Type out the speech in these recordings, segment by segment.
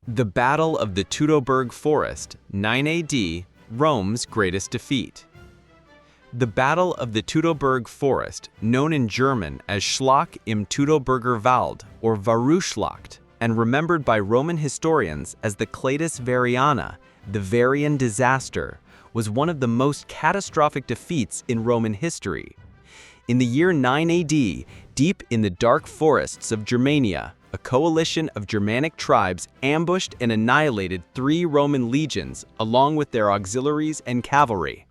The Battle of the Teutoburg Forest, 9 AD, Rome's greatest defeat. The Battle of the Teutoburg Forest, known in German as Schlacht im Teutoburger Wald or Varusschlacht, and remembered by Roman historians as the Clades Variana, the Varian disaster, was one of the most catastrophic defeats in Roman history. In the year 9 AD, deep in the dark forests of Germania, a coalition of Germanic tribes ambushed and annihilated 3 Roman legions along with their auxiliaries and cavalry.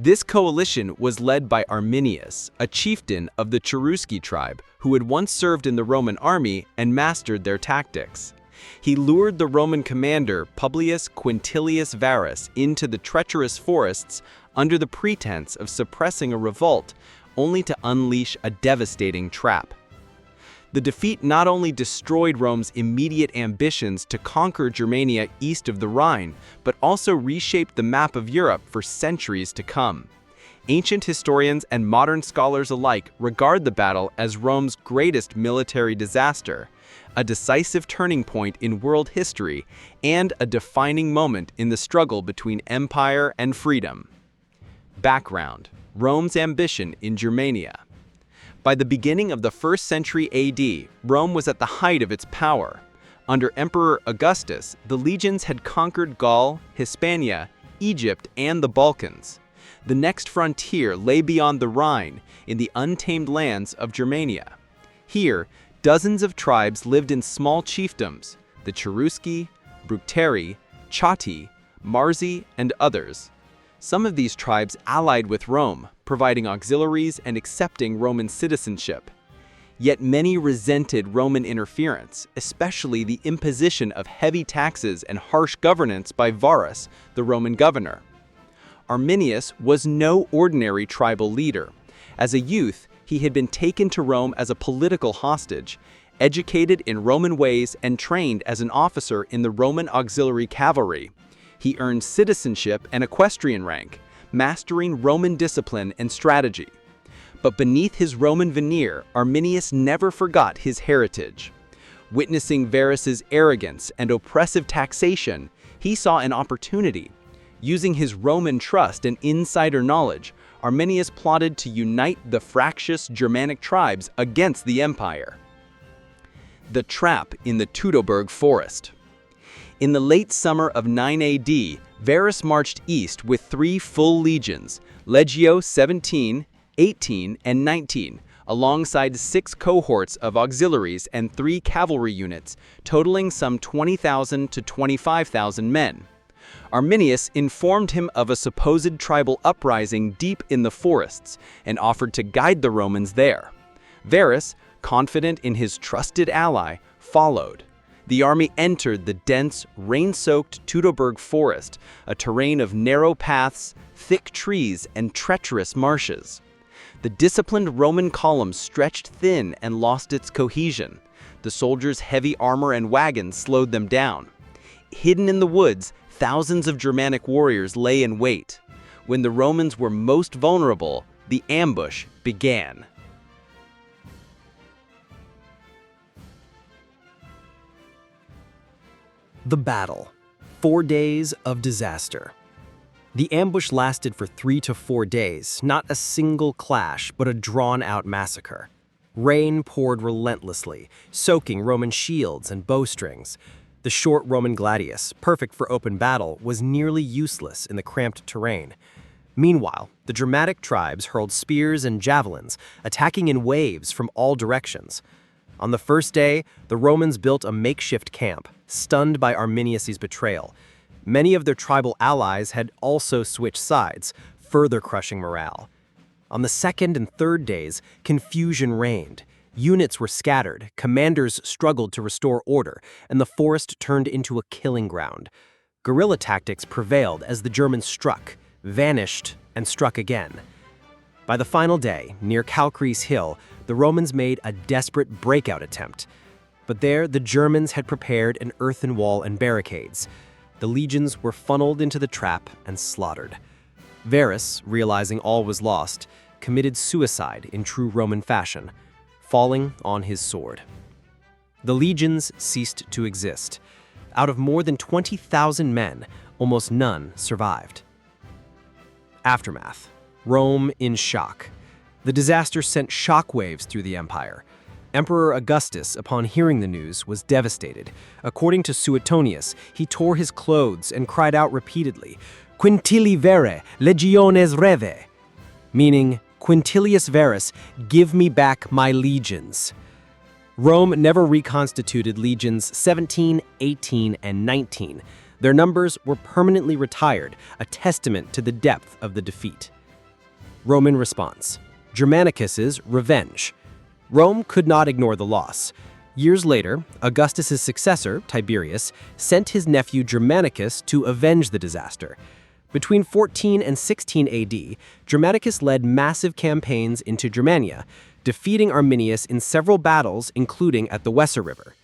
This coalition was led by Arminius, a chieftain of the Cherusci tribe who had once served in the Roman army and mastered their tactics. He lured the Roman commander Publius Quinctilius Varus into the treacherous forests under the pretense of suppressing a revolt, only to unleash a devastating trap. The defeat not only destroyed Rome's immediate ambitions to conquer Germania east of the Rhine, but also reshaped the map of Europe for centuries to come. Ancient historians and modern scholars alike regard the battle as Rome's greatest military disaster, a decisive turning point in world history, and a defining moment in the struggle between empire and freedom. Background: Rome's ambition in Germania. By the beginning of the 1st century AD, Rome was at the height of its power. Under Emperor Augustus, the legions had conquered Gaul, Hispania, Egypt, and the Balkans. The next frontier lay beyond the Rhine, in the untamed lands of Germania. Here, dozens of tribes lived in small chiefdoms: the Cherusci, Bructeri, Chatti, Marzi, and others. Some of these tribes allied with Rome, providing auxiliaries and accepting Roman citizenship. Yet many resented Roman interference, especially the imposition of heavy taxes and harsh governance by Varus, the Roman governor. Arminius was no ordinary tribal leader. As a youth, he had been taken to Rome as a political hostage, educated in Roman ways and trained as an officer in the Roman auxiliary cavalry. He earned citizenship and equestrian rank, mastering Roman discipline and strategy. But beneath his Roman veneer, Arminius never forgot his heritage. Witnessing Varus's arrogance and oppressive taxation, he saw an opportunity. Using his Roman trust and insider knowledge, Arminius plotted to unite the fractious Germanic tribes against the empire. The trap in the Teutoburg Forest. In the late summer of 9 AD, Varus marched east with 3 full legions, Legio 17, 18, and 19, alongside 6 cohorts of auxiliaries and 3 cavalry units, totaling some 20,000 to 25,000 men. Arminius informed him of a supposed tribal uprising deep in the forests and offered to guide the Romans there. Varus, confident in his trusted ally, followed. The army entered the dense, rain-soaked Teutoburg Forest, a terrain of narrow paths, thick trees, and treacherous marshes. The disciplined Roman column stretched thin and lost its cohesion. The soldiers' heavy armor and wagons slowed them down. Hidden in the woods, thousands of Germanic warriors lay in wait. When the Romans were most vulnerable, the ambush began. The battle. 4 days of disaster. The ambush lasted for 3 to 4 days, not a single clash, but a drawn-out massacre. Rain poured relentlessly, soaking Roman shields and bowstrings. The short Roman gladius, perfect for open battle, was nearly useless in the cramped terrain. Meanwhile, the Germanic tribes hurled spears and javelins, attacking in waves from all directions. On the first day, the Romans built a makeshift camp, stunned by Arminius' betrayal. Many of their tribal allies had also switched sides, further crushing morale. On the second and third days, confusion reigned. Units were scattered, commanders struggled to restore order, and the forest turned into a killing ground. Guerrilla tactics prevailed as the Germans struck, vanished, and struck again. By the final day, near Calcrease Hill, the Romans made a desperate breakout attempt. But there, the Germans had prepared an earthen wall and barricades. The legions were funneled into the trap and slaughtered. Varus, realizing all was lost, committed suicide in true Roman fashion, falling on his sword. The legions ceased to exist. Out of more than 20,000 men, almost none survived. Aftermath. Rome in shock. The disaster sent shockwaves through the empire. Emperor Augustus, upon hearing the news, was devastated. According to Suetonius, he tore his clothes and cried out repeatedly, "Quintili vere, legiones reve," meaning, "Quintilius Varus, give me back my legions." Rome never reconstituted legions 17, 18, and 19. Their numbers were permanently retired, a testament to the depth of the defeat. Roman response. Germanicus's revenge. Rome could not ignore the loss. Years later, Augustus's successor, Tiberius, sent his nephew Germanicus to avenge the disaster. Between 14 and 16 AD, Germanicus led massive campaigns into Germania, defeating Arminius in several battles, including at the Weser River.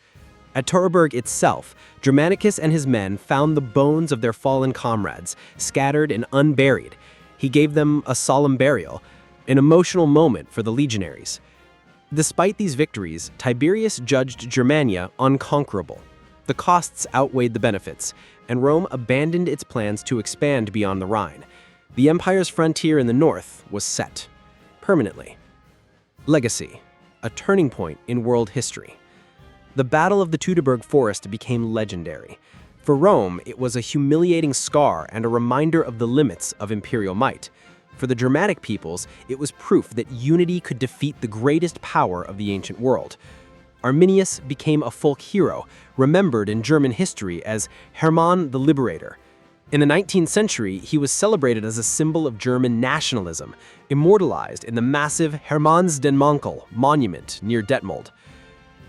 At Teutoburg itself, Germanicus and his men found the bones of their fallen comrades, scattered and unburied. He gave them a solemn burial, an emotional moment for the legionaries. Despite these victories, Tiberius judged Germania unconquerable. The costs outweighed the benefits, and Rome abandoned its plans to expand beyond the Rhine. The empire's frontier in the north was set, permanently. Legacy, a turning point in world history. The Battle of the Teutoburg Forest became legendary. For Rome, it was a humiliating scar and a reminder of the limits of imperial might. For the Germanic peoples, it was proof that unity could defeat the greatest power of the ancient world. Arminius became a folk hero, remembered in German history as Hermann the Liberator. In the 19th century, he was celebrated as a symbol of German nationalism, immortalized in the massive Hermannsdenkmal monument near Detmold.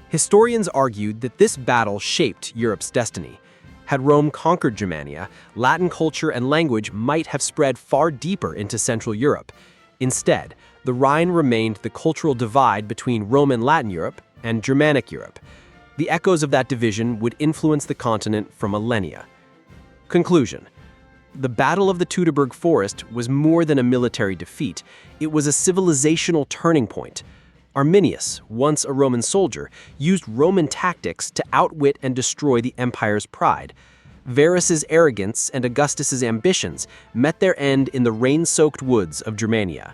Historians argued that this battle shaped Europe's destiny. Had Rome conquered Germania, Latin culture and language might have spread far deeper into Central Europe. Instead, the Rhine remained the cultural divide between Roman Latin Europe and Germanic Europe. The echoes of that division would influence the continent for millennia. Conclusion. The Battle of the Teutoburg Forest was more than a military defeat. It was a civilizational turning point. Arminius, once a Roman soldier, used Roman tactics to outwit and destroy the empire's pride. Varus's arrogance and Augustus's ambitions met their end in the rain-soaked woods of Germania.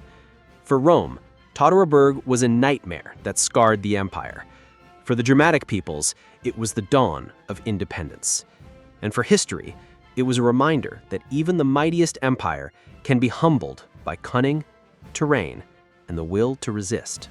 For Rome, Teutoburg was a nightmare that scarred the empire. For the Germanic peoples, it was the dawn of independence. And for history, it was a reminder that even the mightiest empire can be humbled by cunning, terrain, and the will to resist.